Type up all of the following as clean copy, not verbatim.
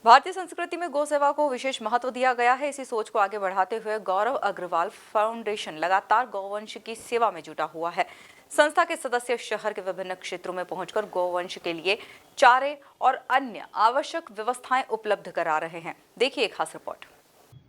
भारतीय संस्कृति में गौ सेवा को विशेष महत्व दिया गया है। इसी सोच को आगे बढ़ाते हुए गौरव अग्रवाल फाउंडेशन लगातार गौवंश की सेवा में जुटा हुआ है। संस्था के सदस्य शहर के विभिन्न क्षेत्रों में पहुंचकर गौवंश के लिए चारे और अन्य आवश्यक व्यवस्थाएं उपलब्ध करा रहे हैं। देखिए एक खास रिपोर्ट।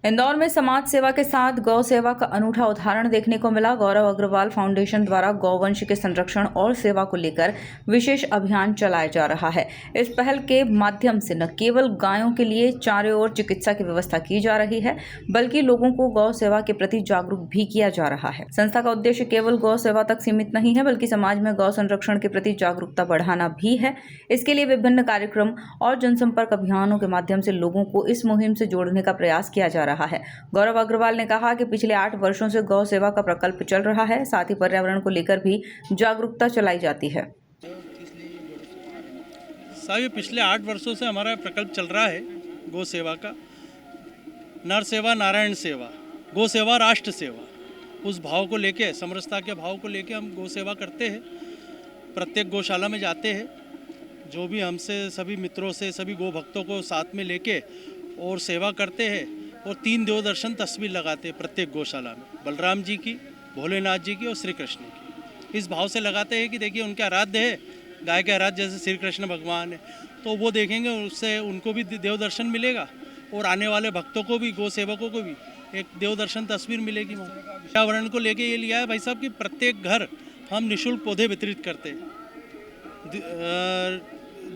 इंदौर में समाज सेवा के साथ गौ सेवा का अनूठा उदाहरण देखने को मिला। गौरव अग्रवाल फाउंडेशन द्वारा गौवंश के संरक्षण और सेवा को लेकर विशेष अभियान चलाया जा रहा है। इस पहल के माध्यम से न केवल गायों के लिए चारे और चिकित्सा की व्यवस्था की जा रही है, बल्कि लोगों को गौ सेवा के प्रति जागरूक भी किया जा रहा है। संस्था का उद्देश्य केवल गौ सेवा तक सीमित नहीं है, बल्कि समाज में गौ संरक्षण के प्रति जागरूकता बढ़ाना भी है। इसके लिए विभिन्न कार्यक्रम और जनसंपर्क अभियानों के माध्यम से लोगों को इस मुहिम से जोड़ने का प्रयास किया जा रहा है। गौरव अग्रवाल ने कहा कि पिछले 8 वर्षों से गौ सेवा का प्रकल्प चल रहा है, साथ ही पर्यावरण को लेकर भी जागरूकता चलाई जाती है। साहब, पिछले 8 वर्षों से हमारा प्रकल्प चल रहा है गौ सेवा का। नर सेवा नारायण सेवा, गौ सेवा राष्ट्र सेवा, उस भाव को लेके, समरसता के भाव को लेके हम गौ सेवा करते हैं। प्रत्येक गौशाला में जाते हैं, जो भी हमसे सभी मित्रों से सभी गौ भक्तों को साथ में लेके और सेवा करते हैं। और 3 देव दर्शन तस्वीर लगाते हैं प्रत्येक गौशाला में, बलराम जी की, भोलेनाथ जी की और श्री कृष्ण की। इस भाव से लगाते हैं कि देखिए उनके आराध्य है, गाय के आराध्य जैसे श्री कृष्ण भगवान है, तो वो देखेंगे, उससे उनको भी देव दर्शन मिलेगा और आने वाले भक्तों को भी, गौ सेवकों को भी एक देव दर्शन तस्वीर मिलेगी। पर्यावरण को लेके ये लिया है भाई साहब कि प्रत्येक घर हम निःशुल्क पौधे वितरित करते हैं।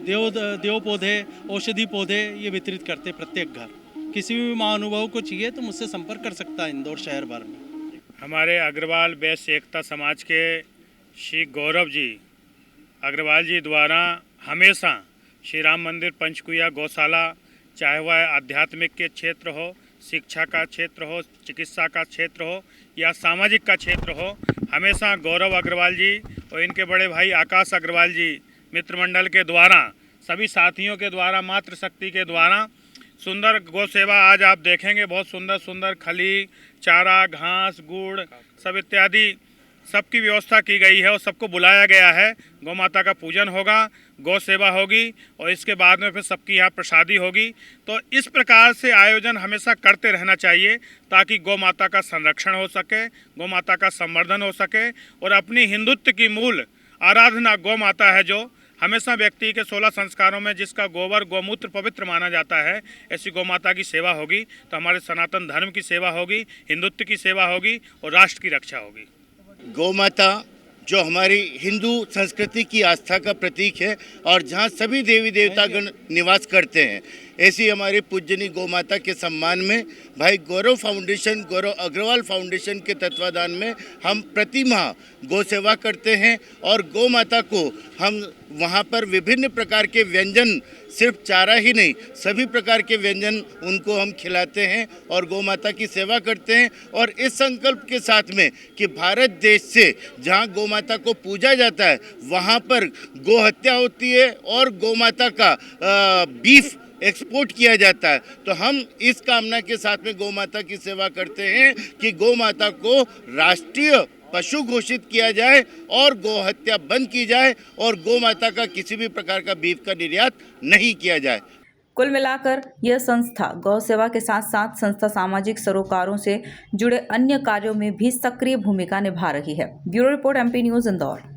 देव पौधे, औषधि पौधे ये वितरित करते हैं प्रत्येक घर। किसी भी महानुभाव को चाहिए तो मुझसे संपर्क कर सकता है इंदौर शहर भर में। हमारे अग्रवाल वैश्य एकता समाज के श्री गौरव जी अग्रवाल जी द्वारा हमेशा श्री राम मंदिर पंचकुया गौशाला, चाहे वह आध्यात्मिक के क्षेत्र हो, शिक्षा का क्षेत्र हो, चिकित्सा का क्षेत्र हो या सामाजिक का क्षेत्र हो, हमेशा गौरव अग्रवाल जी और इनके बड़े भाई आकाश अग्रवाल जी मित्रमंडल के द्वारा, सभी साथियों के द्वारा, मातृशक्ति के द्वारा सुंदर गौ सेवा आज आप देखेंगे। बहुत सुंदर सुंदर खली, चारा, घास, गुड़ सब इत्यादि सबकी व्यवस्था की गई है और सबको बुलाया गया है। गौ माता का पूजन होगा, गौ सेवा होगी और इसके बाद में फिर सबकी यहाँ प्रसादी होगी। तो इस प्रकार से आयोजन हमेशा करते रहना चाहिए ताकि गौ माता का संरक्षण हो सके, गौ माता का संवर्धन हो सके और अपनी हिंदुत्व की मूल आराधना गौ माता है, जो हमेशा व्यक्ति के 16 संस्कारों में जिसका गोबर गौमूत्र पवित्र माना जाता है, ऐसी गौ माता की सेवा होगी तो हमारे सनातन धर्म की सेवा होगी, हिंदुत्व की सेवा होगी और राष्ट्र की रक्षा होगी। गौ माता जो हमारी हिंदू संस्कृति की आस्था का प्रतीक है और जहाँ सभी देवी देवतागण निवास करते हैं, ऐसी हमारी पूजनी गौ माता के सम्मान में भाई गौरव फाउंडेशन, गौरव अग्रवाल फाउंडेशन के तत्वाधान में हम प्रति माह गौ सेवा करते हैं और गौ माता को हम वहाँ पर विभिन्न प्रकार के व्यंजन, सिर्फ चारा ही नहीं, सभी प्रकार के व्यंजन उनको हम खिलाते हैं और गौ माता की सेवा करते हैं। और इस संकल्प के साथ में कि भारत देश से जहाँ गौ माता को पूजा जाता है वहाँ पर गौ हत्या होती है और गौ माता का बीफ एक्सपोर्ट किया जाता है, तो हम इस कामना के साथ में गौ माता की सेवा करते हैं कि गौ माता को राष्ट्रीय पशु घोषित किया जाए और गौ हत्या बंद की जाए और गौ माता का किसी भी प्रकार का बीफ का निर्यात नहीं किया जाए। कुल मिलाकर यह संस्था गौ सेवा के साथ साथ संस्था सामाजिक सरोकारों से जुड़े अन्य कार्यों में भी सक्रिय भूमिका निभा रही है। Bureau report, MP news, Indore.